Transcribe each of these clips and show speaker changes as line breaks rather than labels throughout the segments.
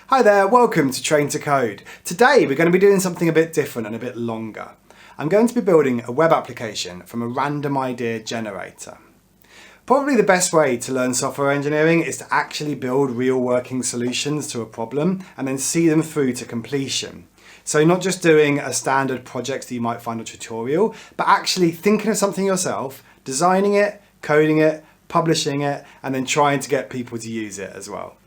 Hi there, welcome to Train to Code. Today we're going to be doing something a bit different and a bit longer. I'm going to be building a web application from a random idea generator. Probably the best way to learn software engineering is to actually build real working solutions to a problem and then see them through to completion. So not just doing a standard project that you might find a tutorial, but actually thinking of something yourself, designing it, coding it, publishing it, and then trying to get people to use it as well.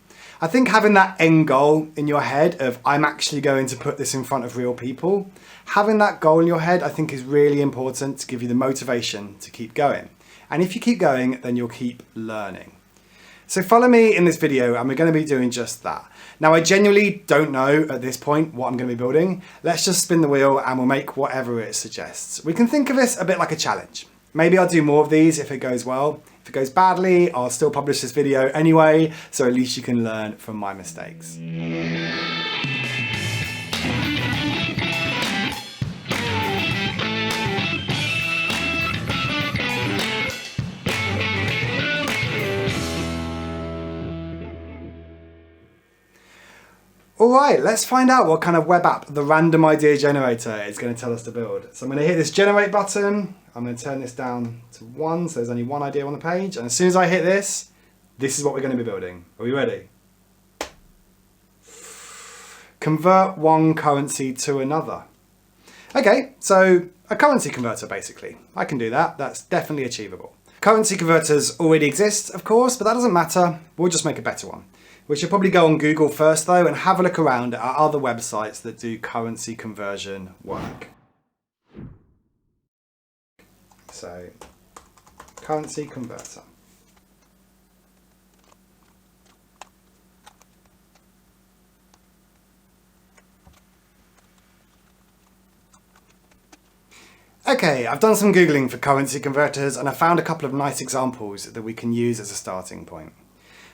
I think having that end goal in your head of I'm actually going to put this in front of real people, having that goal in your head I think is really important to give you the motivation to keep going. And if you keep going, then you'll keep learning. So follow me in this video and we're going to be doing just that. Now I genuinely don't know at this point what I'm going to be building. Let's just spin the wheel and we'll make whatever it suggests. We can think of this a bit like a challenge. Maybe I'll do more of these if it goes well. If it goes badly, I'll still publish this video anyway, so at least you can learn from my mistakes. Alright, let's find out what kind of web app the random idea generator is going to tell us to build. So I'm going to hit this generate button, I'm going to turn this down to 1, so there's only one idea on the page, and as soon as I hit this, this is what we're going to be building. Are we ready? Convert one currency to another. Okay, so a currency converter basically. I can do that, that's definitely achievable. Currency converters already exist, of course, but that doesn't matter, we'll just make a better one. We should probably go on Google first though and have a look around at other websites that do currency conversion work. So, currency converter. Okay, I've done some Googling for currency converters and I found a couple of nice examples that we can use as a starting point.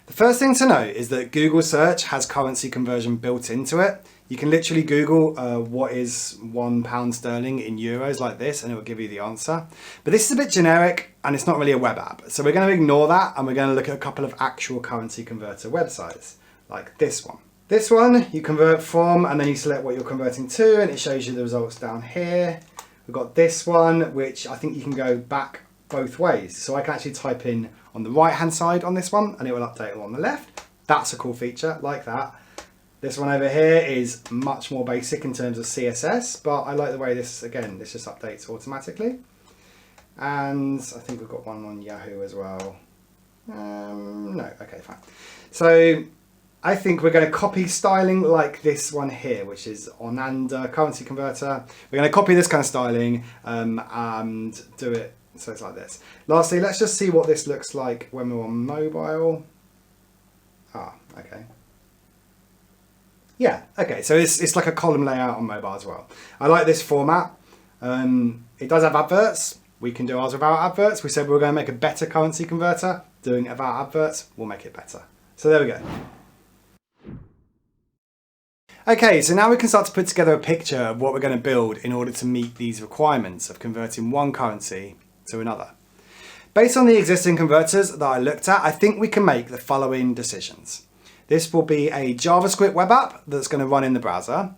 The first thing to note is that Google search has currency conversion built into it. You can literally Google what is £1 sterling in euros like this and it will give you the answer. But this is a bit generic and it's not really a web app. So we're going to ignore that and we're going to look at a couple of actual currency converter websites like this one. This one you convert from and then you select what you're converting to and it shows you the results down here. We've got this one which I think you can go back both ways. So I can actually type in on the right hand side on this one and it will update on the left. That's a cool feature, like that. This one over here is much more basic in terms of CSS, but I like the way this, again, this just updates automatically. And I think we've got one on Yahoo as well. No, okay, fine. So I think we're going to copy styling like this one here, which is Onanda currency converter. We're going to copy this kind of styling and do it so it's like this. Lastly, let's just see what this looks like when we're on mobile. Ah, okay. Yeah, okay, so it's like a column layout on mobile as well. I like this format. It does have adverts. We can do ours without adverts. We said we were going to make a better currency converter. Doing it without adverts will make it better. So there we go. Okay, so now we can start to put together a picture of what we're going to build in order to meet these requirements of converting one currency to another. Based on the existing converters that I looked at, I think we can make the following decisions. This will be a JavaScript web app that's going to run in the browser.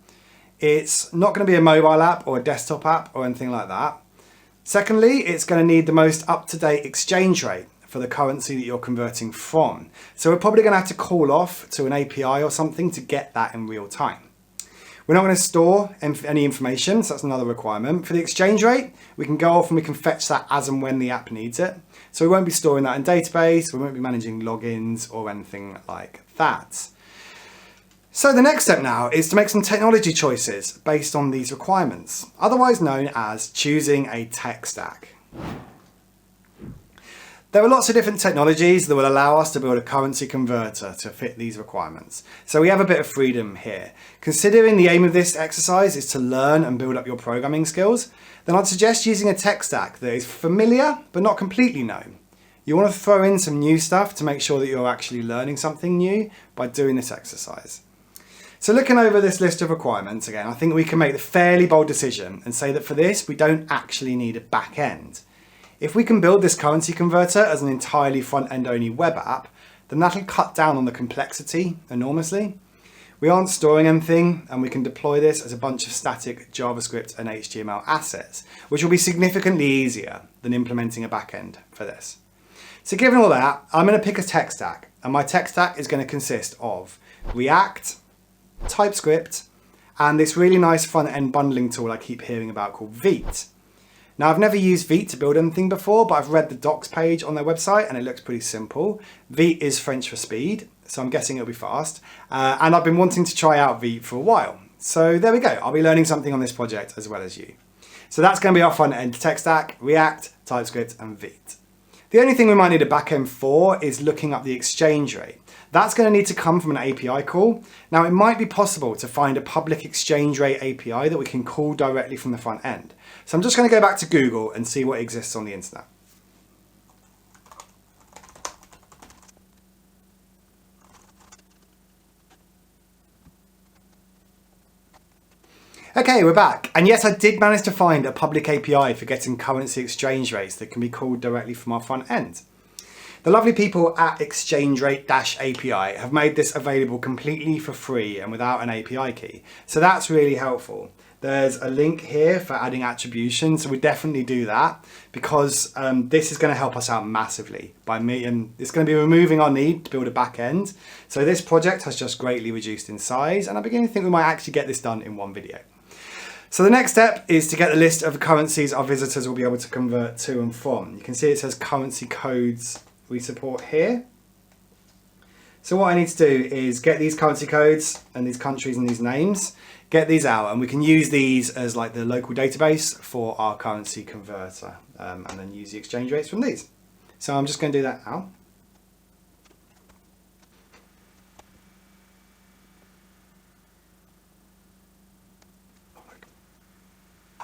It's not going to be a mobile app or a desktop app or anything like that. Secondly, it's going to need the most up-to-date exchange rate for the currency that you're converting from. So we're probably going to have to call off to an API or something to get that in real time. We're not going to store any information, so that's another requirement. For the exchange rate, we can go off and we can fetch that as and when the app needs it. So we won't be storing that in database, we won't be managing logins or anything like that. So the next step now is to make some technology choices based on these requirements, otherwise known as choosing a tech stack. There are lots of different technologies that will allow us to build a currency converter to fit these requirements. So we have a bit of freedom here. Considering the aim of this exercise is to learn and build up your programming skills, then I'd suggest using a tech stack that is familiar but not completely known. You want to throw in some new stuff to make sure that you're actually learning something new by doing this exercise. So looking over this list of requirements again, I think we can make the fairly bold decision and say that for this we don't actually need a back end. If we can build this currency converter as an entirely front-end only web app, then that'll cut down on the complexity enormously. We aren't storing anything, and we can deploy this as a bunch of static JavaScript and HTML assets, which will be significantly easier than implementing a backend for this. So given all that, I'm going to pick a tech stack, and my tech stack is going to consist of React, TypeScript, and this really nice front-end bundling tool I keep hearing about called Vite. Now, I've never used Vite to build anything before, but I've read the docs page on their website and it looks pretty simple. Vite is French for speed, so I'm guessing it'll be fast. And I've been wanting to try out Vite for a while. So there we go. I'll be learning something on this project as well as you. So that's going to be our front-end tech stack: React, TypeScript, and Vite. The only thing we might need a backend for is looking up the exchange rate. That's going to need to come from an API call. Now, it might be possible to find a public exchange rate API that we can call directly from the front end. So I'm just going to go back to Google and see what exists on the internet. Okay, we're back. And yes, I did manage to find a public API for getting currency exchange rates that can be called directly from our front end. The lovely people at ExchangeRate-API have made this available completely for free and without an API key. So that's really helpful. There's a link here for adding attribution, so we definitely do that because this is going to help us out massively and it's going to be removing our need to build a back end. So this project has just greatly reduced in size, and I'm beginning to think we might actually get this done in one video. So the next step is to get the list of currencies our visitors will be able to convert to and from. You can see it says currency codes we support here. So what I need to do is get these currency codes and these countries and these names, get these out, and we can use these as like the local database for our currency converter, and then use the exchange rates from these. So I'm just going to do that now.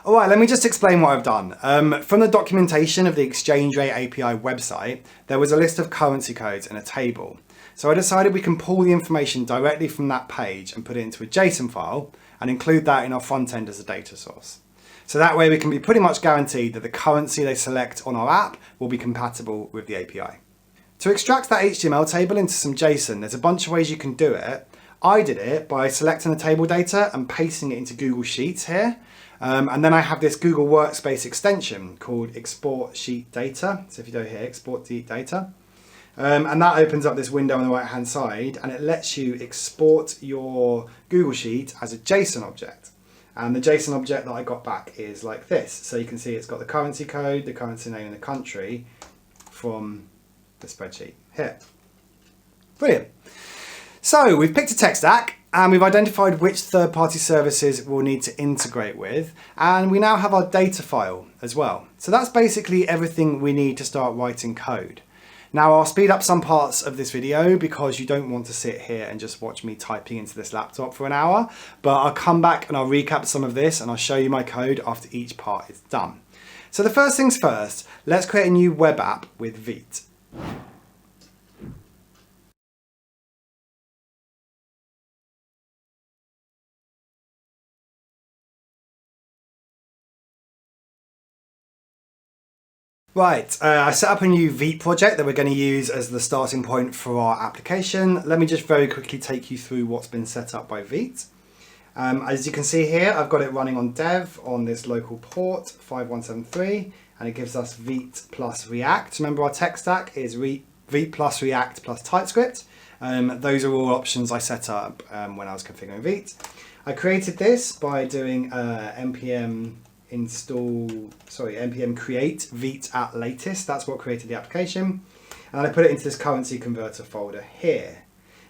All right, let me just explain what I've done. From the documentation of the Exchange Rate API website, there was a list of currency codes in a table. So I decided we can pull the information directly from that page and put it into a JSON file and include that in our front end as a data source. So that way we can be pretty much guaranteed that the currency they select on our app will be compatible with the API. To extract that HTML table into some JSON, there's a bunch of ways you can do it. I did it by selecting the table data and pasting it into Google Sheets here. And then I have this Google Workspace extension called Export Sheet Data. So if you go here, Export Sheet Data. And that opens up this window on the right hand side and it lets you export your Google Sheet as a JSON object. And the JSON object that I got back is like this. So you can see it's got the currency code, the currency name and the country from the spreadsheet here. Brilliant. So we've picked a tech stack and we've identified which third-party services we'll need to integrate with, and we now have our data file as well. So that's basically everything we need to start writing code. Now I'll speed up some parts of this video because you don't want to sit here and just watch me typing into this laptop for an hour, but I'll come back and I'll recap some of this and I'll show you my code after each part is done. So the first things first, let's create a new web app with Vite. Right, I set up a new Vite project that we're going to use as the starting point for our application. Let me just very quickly take you through what's been set up by Vite. As you can see here, I've got it running on dev on this local port 5173, and it gives us Vite plus React. Remember, our tech stack is Vite plus React plus TypeScript. Those are all options I set up when I was configuring Vite. I created this by doing npm create Vite at latest. That's what created the application. And I put it into this currency converter folder here.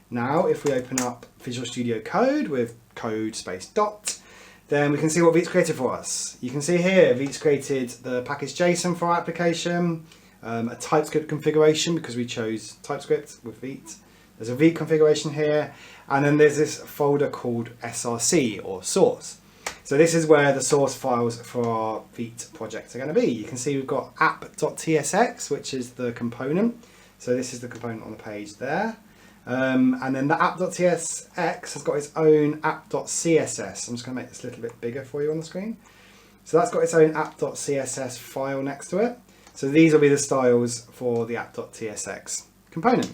Now, if we open up Visual Studio Code with code space dot, then we can see what Vite's created for us. You can see here, Vite's created the package JSON for our application, a TypeScript configuration because we chose TypeScript with Vite. There's a Vite configuration here, and then there's this folder called src or source. So this is where the source files for our Vite project are going to be. You can see we've got app.tsx, which is the component. So this is the component on the page there. And then the app.tsx has got its own app.css. I'm just going to make this a little bit bigger for you on the screen. So that's got its own app.css file next to it. So these will be the styles for the app.tsx component.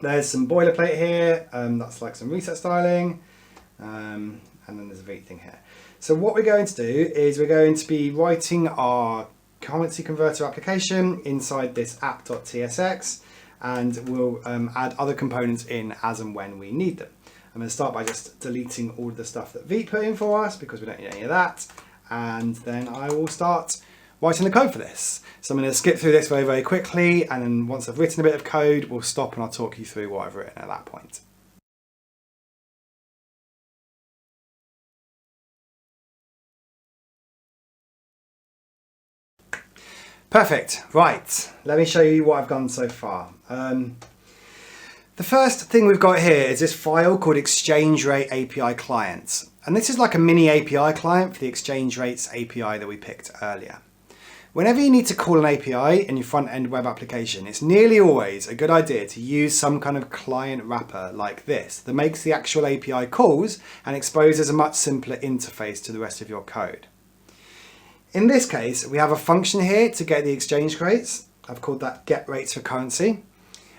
There's some boilerplate here, that's like some reset styling, and then there's a Vite thing here. So what we're going to do is we're going to be writing our currency converter application inside this app.tsx, and we'll add other components in as and when we need them. I'm going to start by just deleting all of the stuff that Vite put in for us because we don't need any of that, and then I will start writing the code for this. So I'm going to skip through this very, very quickly, and then once I've written a bit of code, we'll stop and I'll talk you through what I've written at that point. Perfect, right, let me show you what I've done so far. The first thing we've got here is this file called Exchange Rate API Client. And this is like a mini API client for the Exchange Rates API that we picked earlier. Whenever you need to call an API in your front-end web application, it's nearly always a good idea to use some kind of client wrapper like this that makes the actual API calls and exposes a much simpler interface to the rest of your code. In this case, we have a function here to get the exchange rates. I've called that get rates for currency.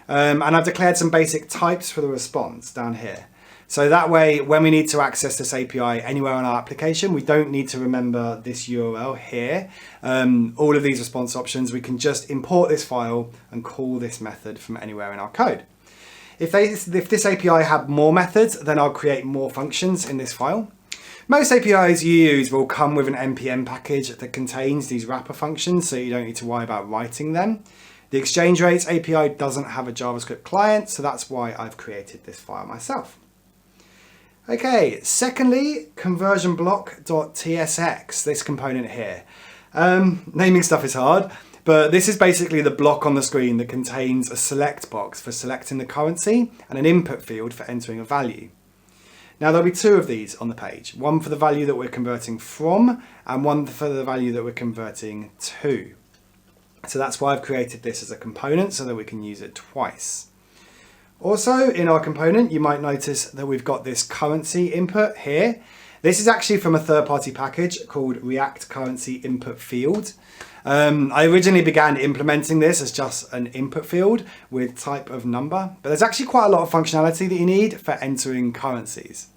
And I've declared some basic types for the response down here. So that way, when we need to access this API anywhere on our application, we don't need to remember this URL here. All of these response options, we can just import this file and call this method from anywhere in our code. If this API had more methods, then I'll create more functions in this file. Most APIs you use will come with an npm package that contains these wrapper functions, so you don't need to worry about writing them. The Exchange Rates API doesn't have a JavaScript client, so that's why I've created this file myself. Okay, secondly, conversionblock.tsx, this component here. Naming stuff is hard, but this is basically the block on the screen that contains a select box for selecting the currency and an input field for entering a value. Now there'll be two of these on the page, one for the value that we're converting from and one for the value that we're converting to. So that's why I've created this as a component so that we can use it twice. Also in our component, you might notice that we've got this currency input here. This is actually from a third-party package called React Currency Input Field. I originally began implementing this as just an input field with type of number, but there's actually quite a lot of functionality that you need for entering currencies.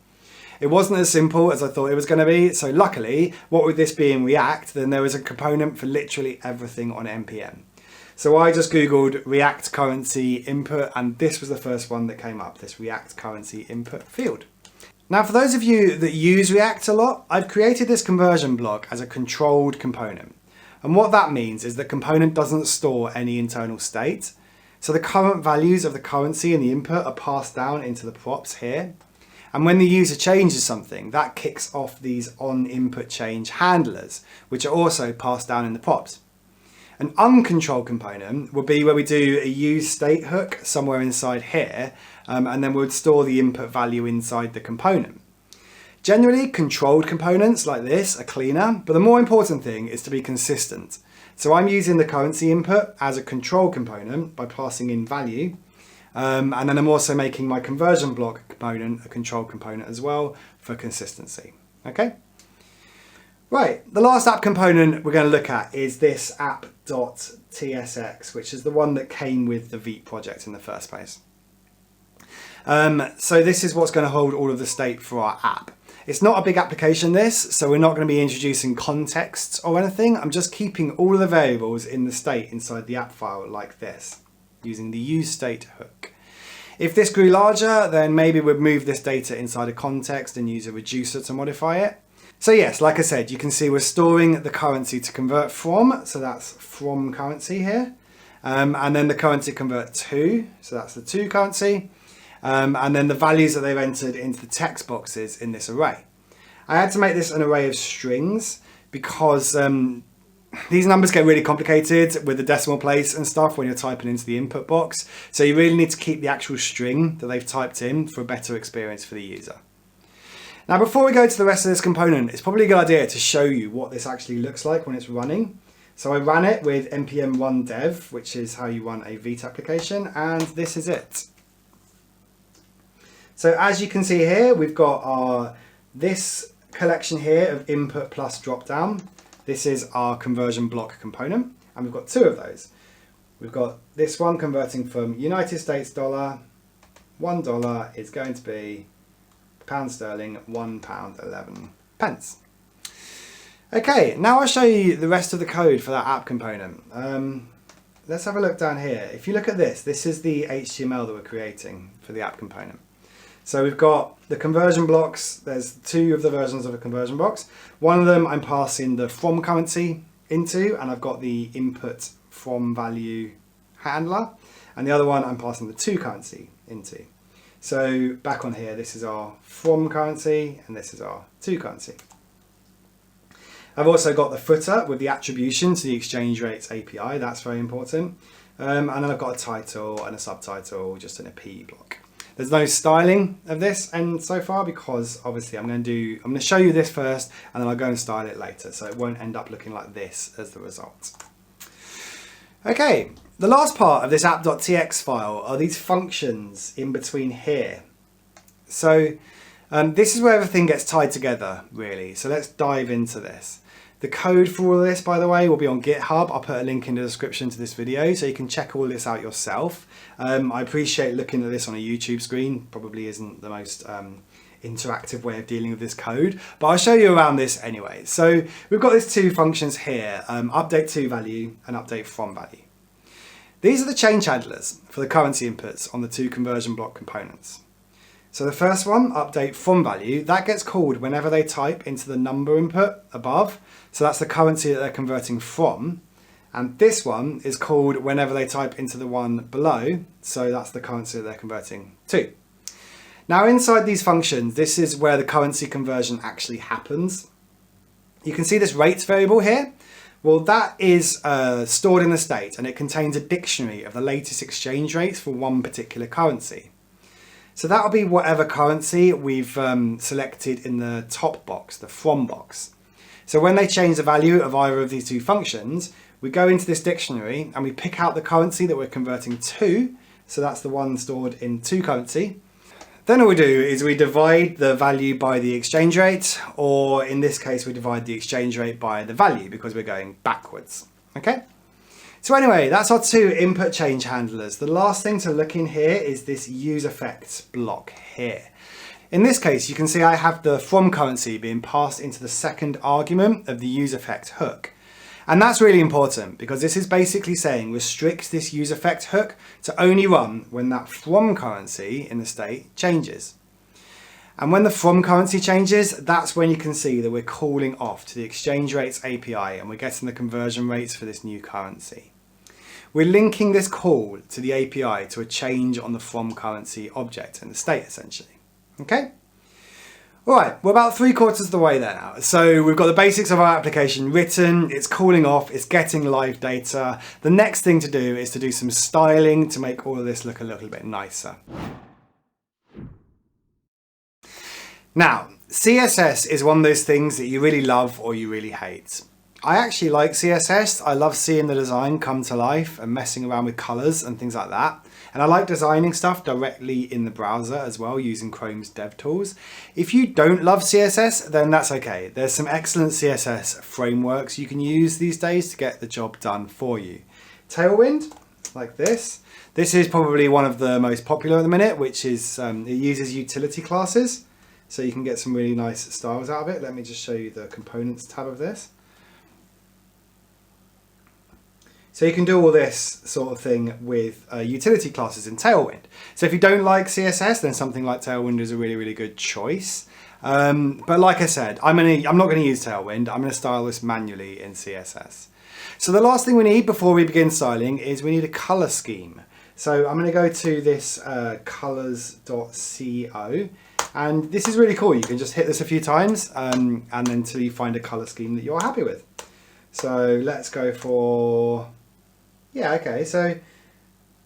It wasn't as simple as I thought it was going to be, so luckily, what with this being React, then there was a component for literally everything on NPM. So I just Googled React Currency Input, and this was the first one that came up, this React Currency Input field. Now, for those of you that use React a lot, I've created this conversion block as a controlled component. And what that means is the component doesn't store any internal state. So the current values of the currency and the input are passed down into the props here. And when the user changes something, that kicks off these on-input change handlers, which are also passed down in the props. An uncontrolled component would be where we do a use state hook somewhere inside here, and then we would store the input value inside the component. Generally, controlled components like this are cleaner, but the more important thing is to be consistent. So I'm using the currency input as a control component by passing in value. And then I'm also making my conversion block component a control component as well for consistency. Okay? Right, the last app component we're going to look at is this app.tsx, which is the one that came with the Vite project in the first place. So this is what's going to hold all of the state for our app. It's not a big application this, so we're not going to be introducing contexts or anything. I'm just keeping all of the variables in the state inside the app file like this, using the useState hook. If this grew larger, then maybe we'd move this data inside a context and use a reducer to modify it. So yes, like I said, you can see we're storing the currency to convert from, so that's from currency here. And then the currency convert to, so that's the to currency. And then the values that they've entered into the text boxes in this array. I had to make this an array of strings because these numbers get really complicated with the decimal place and stuff when you're typing into the input box. So you really need to keep the actual string that they've typed in for a better experience for the user. Now, before we go to the rest of this component, it's probably a good idea to show you what this actually looks like when it's running. So I ran it with npm run dev, which is how you run a Vite application, and this is it. So as you can see here, we've got this collection here of input plus dropdown. This is our conversion block component, and we've got two of those. We've got this one converting from United States dollar $1 is going to be pound sterling, £1.11. Okay, now I'll show you the rest of the code for that app component. Let's have a look down here. If you look at this, this is the HTML that we're creating for the app component. So we've got the conversion blocks. There's two of the versions of a conversion box. One of them I'm passing the from currency into, and I've got the input from value handler. And the other one I'm passing the to currency into. So back on here, this is our from currency and this is our to currency. I've also got the footer with the attribution to the exchange rates API. That's very important. And then I've got a title and a subtitle just in a P block. There's no styling of this and so far because obviously I'm going to show you this first and then I'll go and style it later. So it won't end up looking like this as the result. Okay, the last part of this app.txt file are these functions in between here. So this is where everything gets tied together really. So let's dive into this. The code for all of this, by the way, will be on GitHub. I'll put a link in the description to this video so you can check all this out yourself. I appreciate looking at this on a YouTube screen. Probably isn't the most interactive way of dealing with this code, but I'll show you around this anyway. So we've got these two functions here, update to value and update from value. These are the change handlers for the currency inputs on the two conversion block components. So the first one, update from value, that gets called whenever they type into the number input above. So that's the currency that they're converting from. And this one is called whenever they type into the one below. So that's the currency that they're converting to. Now inside these functions, this is where the currency conversion actually happens. You can see this rates variable here. Well, that is stored in the state and it contains a dictionary of the latest exchange rates for one particular currency. So that'll be whatever currency we've selected in the top box, the from box. So when they change the value of either of these two functions, we go into this dictionary and we pick out the currency that we're converting to. So that's the one stored in to currency. Then all we do is we divide the value by the exchange rate, or in this case, we divide the exchange rate by the value because we're going backwards. Okay? So anyway, that's our two input change handlers. The last thing to look in here is this use effects block here. In this case, you can see I have the from currency being passed into the second argument of the use effect hook. And that's really important because this is basically saying restrict this use effect hook to only run when that from currency in the state changes. And when the from currency changes, that's when you can see that we're calling off to the exchange rates API and we're getting the conversion rates for this new currency. We're linking this call to the API to a change on the from currency object in the state essentially. Okay? All right, we're about 3/4 of the way there now. So we've got the basics of our application written, it's calling off, it's getting live data. The next thing to do is to do some styling to make all of this look a little bit nicer. Now, CSS is one of those things that you really love or you really hate. I actually like CSS. I love seeing the design come to life and messing around with colors and things like that. And I like designing stuff directly in the browser as well using Chrome's dev tools. If you don't love CSS, then that's okay. There's some excellent CSS frameworks you can use these days to get the job done for you. Tailwind, like this. This is probably one of the most popular at the minute, which is it uses utility classes. So you can get some really nice styles out of it. Let me just show you the components tab of this. So you can do all this sort of thing with utility classes in Tailwind. So if you don't like CSS, then something like Tailwind is a really, really good choice. But like I said, I'm not going to use Tailwind. I'm going to style this manually in CSS. So the last thing we need before we begin styling is we need a color scheme. So I'm going to go to this colors.co. And this is really cool. You can just hit this a few times and then until you find a color scheme that you're happy with. So let's go for... Yeah, okay, so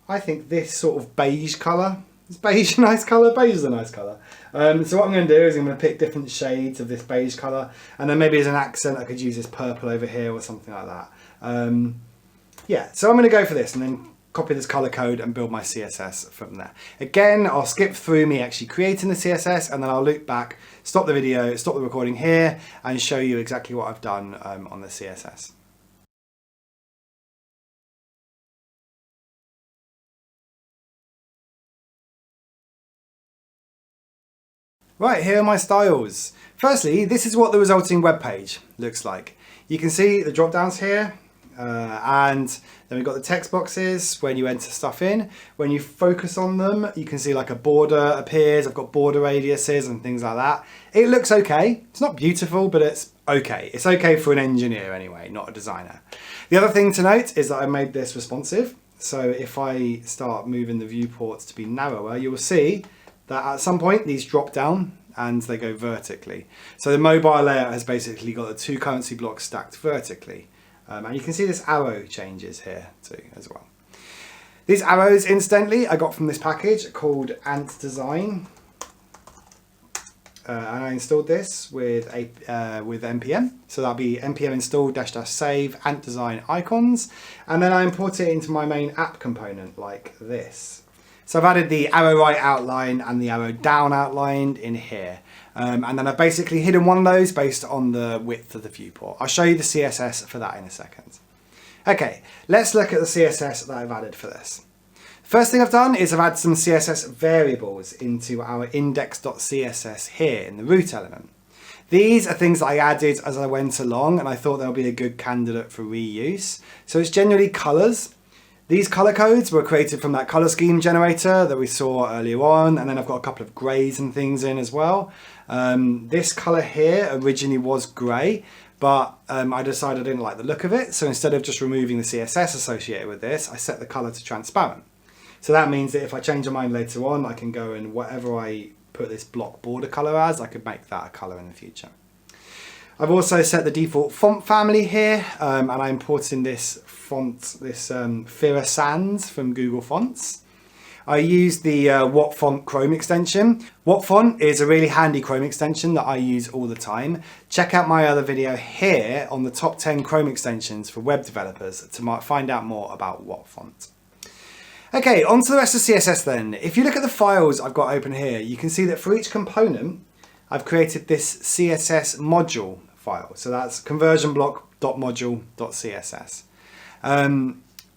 I think this sort of beige colour, is beige a nice colour? Beige is a nice colour. So what I'm going to do is I'm going to pick different shades of this beige colour, and then maybe as an accent I could use this purple over here or something like that. Yeah, so I'm going to go for this and then copy this colour code and build my CSS from there. Again, I'll skip through me actually creating the CSS and then I'll loop back, stop the video, stop the recording here and show you exactly what I've done on the CSS. Right, here are my styles. Firstly, this is what the resulting web page looks like. You can see the drop downs here, and then we've got the text boxes when you enter stuff in. When you focus on them, you can see like a border appears. I've got border radiuses and things like that. It looks okay. It's not beautiful, but it's okay. It's okay for an engineer anyway, not a designer. The other thing to note is that I made this responsive. So if I start moving the viewports to be narrower, you will see that at some point these drop down and they go vertically. So the mobile layer has basically got the two currency blocks stacked vertically. And you can see this arrow changes here too as well. These arrows, incidentally, I got from this package called Ant Design. And I installed this with npm. So that'll be npm install --save ant design icons. And then I import it into my main app component like this. So I've added the arrow right outline and the arrow down outlined in here. And then I've basically hidden one of those based on the width of the viewport. I'll show you the CSS for that in a second. Okay, let's look at the CSS that I've added for this. First thing I've done is I've added some CSS variables into our index.css here in the root element. These are things that I added as I went along and I thought they'll be a good candidate for reuse. So it's generally colors. These color codes were created from that color scheme generator that we saw earlier on, and then I've got a couple of grays and things in as well. This color here originally was gray, but I decided I didn't like the look of it. So instead of just removing the CSS associated with this, I set the color to transparent. So that means that if I change my mind later on, I can go and whatever I put this block border color as, I could make that a color in the future. I've also set the default font family here, and I imported in this font, this Fira Sans from Google Fonts. I used the WhatFont Chrome extension. WhatFont is a really handy Chrome extension that I use all the time. Check out my other video here on the top 10 Chrome extensions for web developers to find out more about WhatFont. Okay, on to the rest of CSS then. If you look at the files I've got open here, you can see that for each component, I've created this CSS module file. So that's conversionblock.module.css.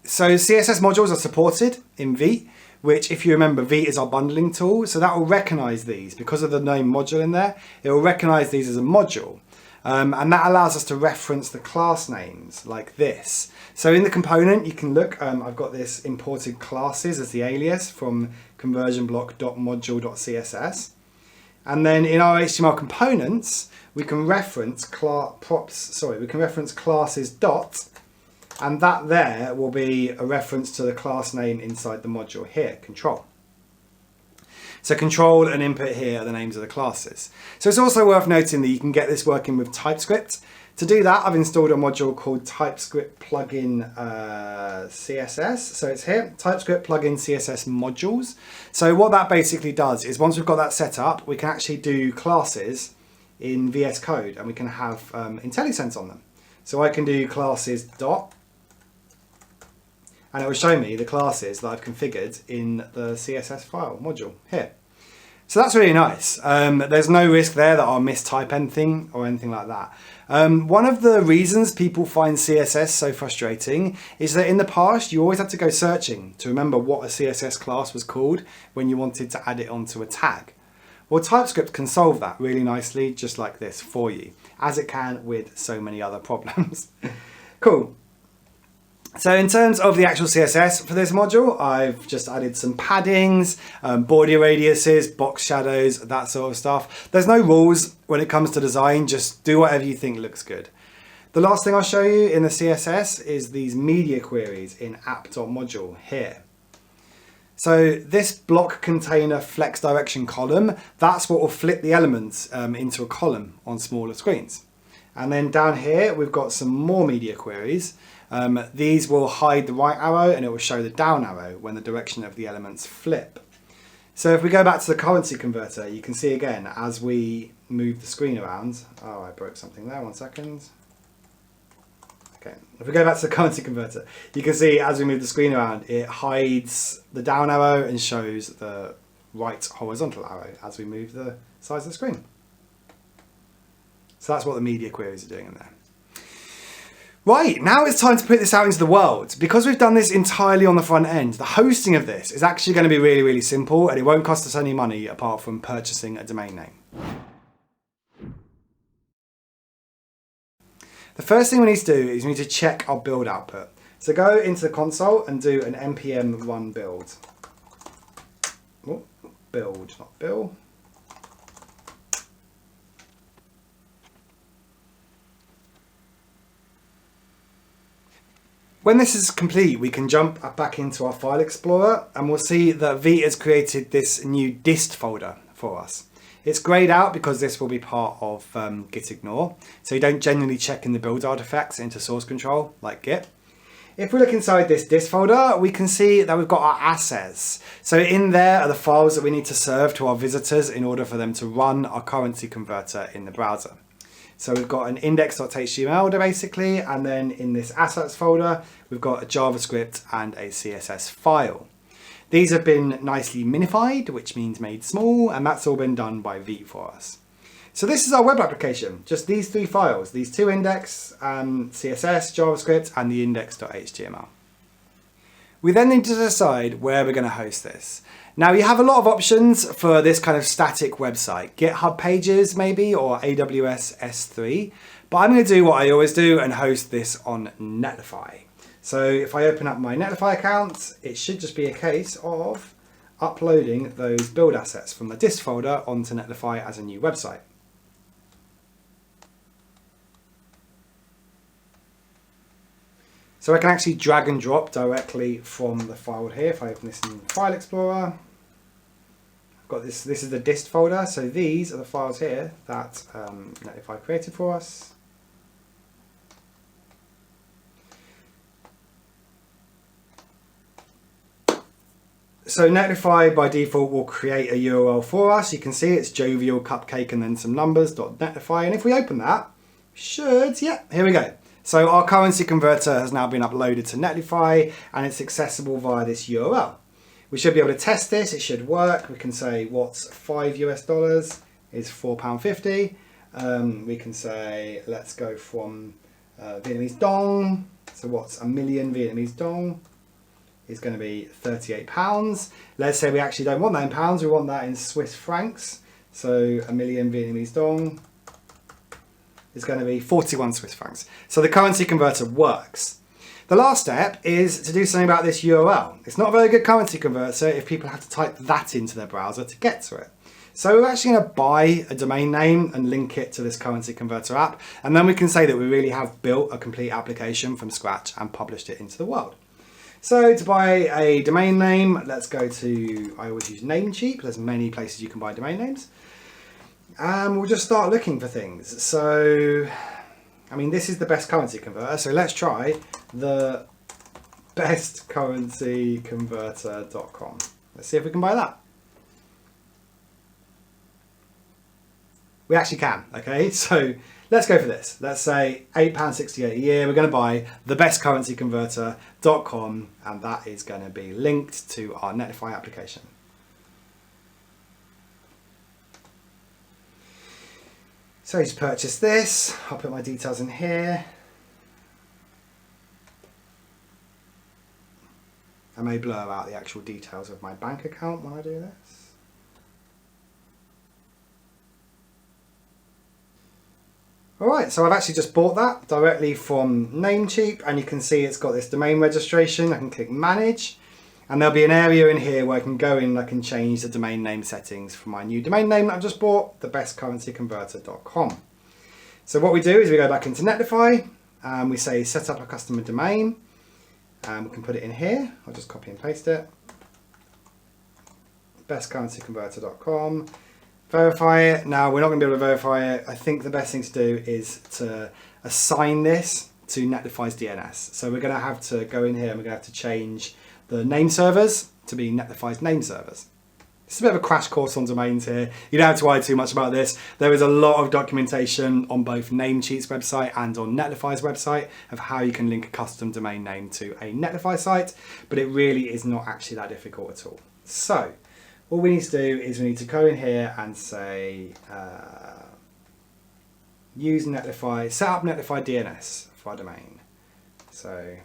So CSS modules are supported in Vite, which if you remember, Vite is our bundling tool. So that will recognize these because of the name module in there. It will recognize these as a module. And that allows us to reference the class names like this. So in the component, you can look, I've got this imported classes as the alias from conversionblock.module.css. And then in our HTML components, we can reference classes dot, and that there will be a reference to the class name inside the module here, control. So control and input here are the names of the classes. So it's also worth noting that you can get this working with TypeScript. To do that, I've installed a module called Typescript plugin CSS. So it's here, Typescript plugin CSS modules. So what that basically does is once we've got that set up, we can actually do classes in VS Code and we can have IntelliSense on them. So I can do classes dot, and it will show me the classes that I've configured in the CSS file module here. So that's really nice. There's no risk there that I'll mistype anything or anything like that. One of the reasons people find CSS so frustrating is that in the past you always had to go searching to remember what a CSS class was called when you wanted to add it onto a tag. Well, TypeScript can solve that really nicely, just like this for you, as it can with so many other problems. Cool. So in terms of the actual CSS for this module, I've just added some paddings, border radiuses, box shadows, that sort of stuff. There's no rules when it comes to design, just do whatever you think looks good. The last thing I'll show you in the CSS is these media queries in app.module here. So this block container flex direction column, that's what will flip the elements into a column on smaller screens. And then down here, we've got some more media queries. These will hide the right arrow and it will show the down arrow when the direction of the elements flip. So if we go back to the currency converter, you can see again, as we move the screen around, oh, I broke something there, 1 second. Okay, if we go back to the currency converter, you can see as we move the screen around, it hides the down arrow and shows the right horizontal arrow as we move the size of the screen. So that's what the media queries are doing in there. Right, now it's time to put this out into the world. Because we've done this entirely on the front end, the hosting of this is actually going to be really, really simple, and it won't cost us any money apart from purchasing a domain name. The first thing we need to do is we need to check our build output. So go into the console and do an npm run build. Oh, build, not bill. When this is complete, we can jump back into our file explorer and we'll see that Vite has created this new dist folder for us. It's grayed out because this will be part of git ignore, so you don't generally check in the build artifacts into source control like git. If we look inside this dist folder, we can see that we've got our assets. So in there are the files that we need to serve to our visitors in order for them to run our currency converter in the browser. So we've got an index.html basically, and then in this assets folder, we've got a JavaScript and a CSS file. These have been nicely minified, which means made small, and that's all been done by Vite for us. So this is our web application, just these three files, these two index, CSS, JavaScript, and the index.html. We then need to decide where we're going to host this. Now you have a lot of options for this kind of static website, GitHub Pages maybe, or AWS S3, but I'm going to do what I always do and host this on Netlify. So if I open up my Netlify account, it should just be a case of uploading those build assets from the dist folder onto Netlify as a new website. So I can actually drag and drop directly from the file here. If I open this in File Explorer, I've got this is the dist folder. So these are the files here that Netlify created for us. So Netlify by default will create a URL for us. You can see it's jovial cupcake and then some numbers.netlify. And if we open that, yeah, here we go. So our currency converter has now been uploaded to Netlify and it's accessible via this URL. We should be able to test this, it should work. We can say what's $5 is £4.50. We can say let's go from Vietnamese dong. So what's a million Vietnamese dong is going to be £38. Let's say we actually don't want that in pounds, we want that in Swiss francs. So a million Vietnamese dong is going to be 41 Swiss francs. So the currency converter works. The last step is to do something about this URL. It's not a very good currency converter if people have to type that into their browser to get to it. So we're actually going to buy a domain name and link it to this currency converter app. And then we can say that we really have built a complete application from scratch and published it into the world. So to buy a domain name, let's go to, I always use Namecheap. There's many places you can buy domain names. And we'll just start looking for things. So, I mean, this is the best currency converter. So let's try the bestcurrencyconverter.com. Let's see if we can buy that. We actually can, okay? So let's go for this. Let's say £8.68 a year. We're going to buy the bestcurrencyconverter.com, and that is going to be linked to our Netlify application. So to purchase this, I'll put my details in here. I may blur out the actual details of my bank account when I do this. Alright, so I've actually just bought that directly from Namecheap, and you can see it's got this domain registration. I can click manage, and there'll be an area in here where I can go in and I can change the domain name settings for my new domain name that I've just bought, thebestcurrencyconverter.com. So what we do is we go back into Netlify and we say set up a customer domain, and we can put it in here. I'll just copy and paste it. bestcurrencyconverter.com. Verify it. Now we're not going to be able to verify it. I think the best thing to do is to assign this to Netlify's DNS. So we're going to have to go in here and we're going to have to change the name servers to be Netlify's name servers. It's a bit of a crash course on domains here. You don't have to worry too much about this. There is a lot of documentation on both Namecheap's website and on Netlify's website of how you can link a custom domain name to a Netlify site, but it really is not actually that difficult at all. So all we need to do is we need to go in here and say use Netlify, set up Netlify DNS for our domain. So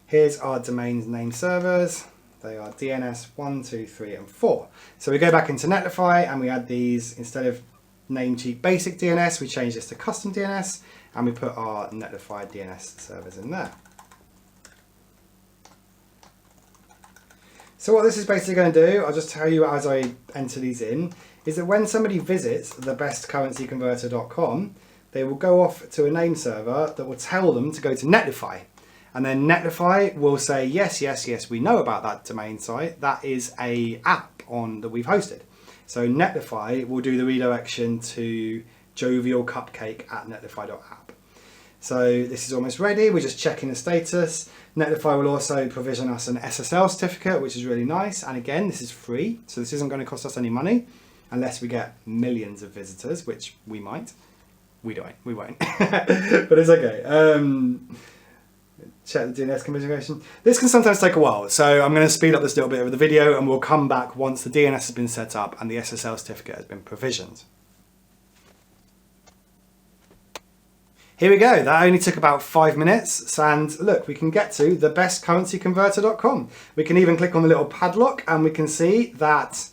here's our domain name servers. They are DNS 1, 2, 3, and 4. So we go back into Netlify and we add these, instead of Namecheap basic DNS, we change this to custom DNS and we put our Netlify DNS servers in there. So what this is basically going to do, I'll just tell you as I enter these in, is that when somebody visits thebestcurrencyconverter.com, they will go off to a name server that will tell them to go to Netlify. And then Netlify will say, yes, yes, yes, we know about that domain site. That is a app that we've hosted. So Netlify will do the redirection to jovialcupcake@netlify.app. So this is almost ready. We're just checking the status. Netlify will also provision us an SSL certificate, which is really nice. And again, this is free. So this isn't going to cost us any money unless we get millions of visitors, which we might. We won't. But it's okay. Check the DNS configuration. This can sometimes take a while, so I'm going to speed up this little bit of the video and we'll come back once the DNS has been set up and the SSL certificate has been provisioned. Here we go. That only took about 5 minutes, and look, we can get to thebestcurrencyconverter.com. We can even click on the little padlock and we can see that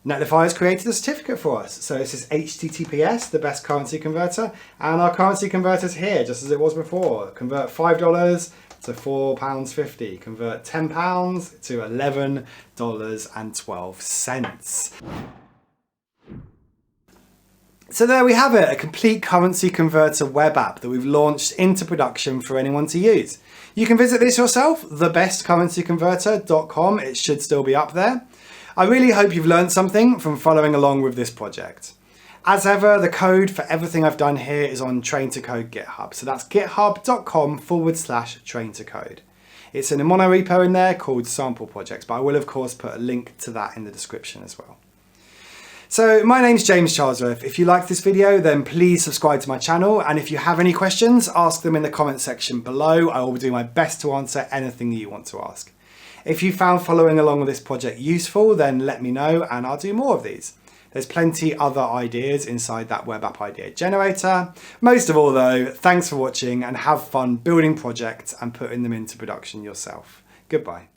Netlify has created a certificate for us. So this is HTTPS, the best currency converter, and our currency converter's here, just as it was before. Convert $5 to £4.50. Convert £10 to $11.12. So there we have it, a complete currency converter web app that we've launched into production for anyone to use. You can visit this yourself, thebestcurrencyconverter.com. It should still be up there. I really hope you've learned something from following along with this project. As ever, the code for everything I've done here is on Train to Code GitHub. So that's github.com/train to code. It's in a mono repo in there called sample projects, but I will of course put a link to that in the description as well. So my name's James Charlesworth. If you liked this video, then please subscribe to my channel. And if you have any questions, ask them in the comment section below. I will do my best to answer anything that you want to ask. If you found following along with this project useful, then let me know and I'll do more of these. There's plenty other ideas inside that web app idea generator. Most of all though, thanks for watching and have fun building projects and putting them into production yourself. Goodbye.